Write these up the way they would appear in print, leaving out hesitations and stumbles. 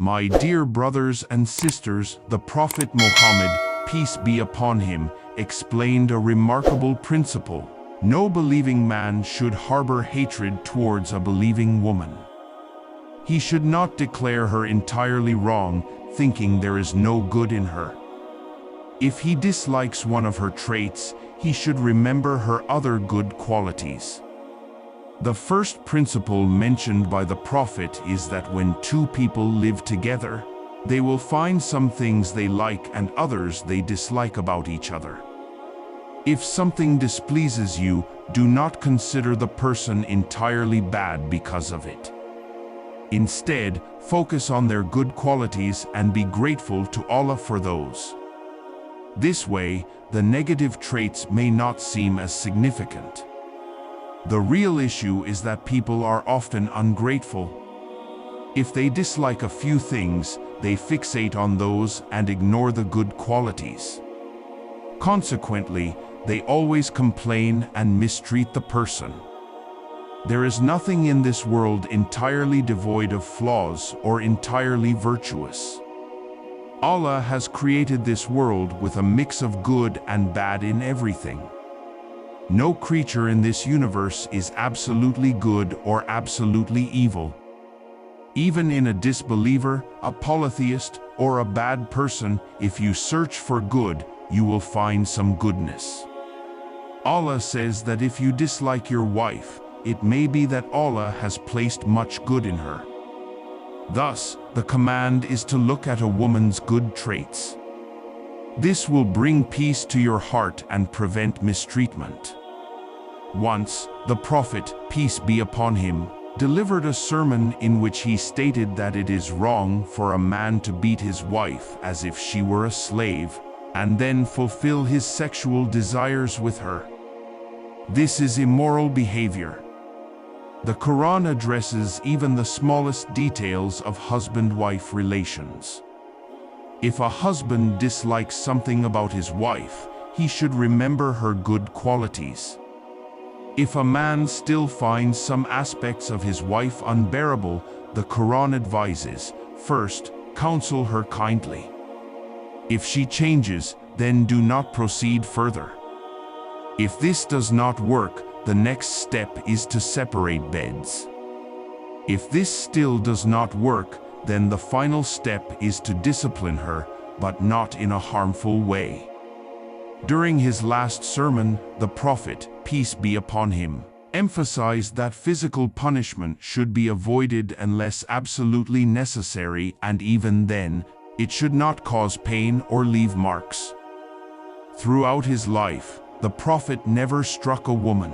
My dear brothers and sisters, the Prophet Muhammad, peace be upon him, explained a remarkable principle. No believing man should harbor hatred towards a believing woman. He should not declare her entirely wrong, thinking there is no good in her. If he dislikes one of her traits, he should remember her other good qualities. The first principle mentioned by the Prophet is that when two people live together, they will find some things they like and others they dislike about each other. If something displeases you, do not consider the person entirely bad because of it. Instead, focus on their good qualities and be grateful to Allah for those. This way, the negative traits may not seem as significant. The real issue is that people are often ungrateful. If they dislike a few things, they fixate on those and ignore the good qualities. Consequently, they always complain and mistreat the person. There is nothing in this world entirely devoid of flaws or entirely virtuous. Allah has created this world with a mix of good and bad in everything. No creature in this universe is absolutely good or absolutely evil. Even in a disbeliever, a polytheist, or a bad person, if you search for good, you will find some goodness. Allah says that if you dislike your wife, it may be that Allah has placed much good in her. Thus, the command is to look at a woman's good traits. This will bring peace to your heart and prevent mistreatment. Once, the Prophet, peace be upon him, delivered a sermon in which he stated that it is wrong for a man to beat his wife as if she were a slave, and then fulfill his sexual desires with her. This is immoral behavior. The Quran addresses even the smallest details of husband-wife relations. If a husband dislikes something about his wife, he should remember her good qualities. If a man still finds some aspects of his wife unbearable, the Quran advises, first, counsel her kindly. If she changes, then do not proceed further. If this does not work, the next step is to separate beds. If this still does not work, then the final step is to discipline her, but not in a harmful way. During his last sermon, the Prophet, peace be upon him, emphasized that physical punishment should be avoided unless absolutely necessary, and even then, it should not cause pain or leave marks. Throughout his life, the Prophet never struck a woman.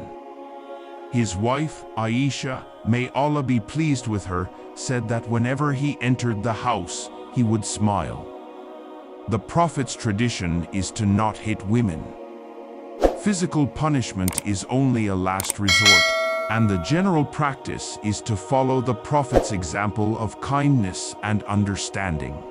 His wife, Aisha, may Allah be pleased with her, said that whenever he entered the house, he would smile. The Prophet's tradition is to not hit women. Physical punishment is only a last resort, and the general practice is to follow the Prophet's example of kindness and understanding.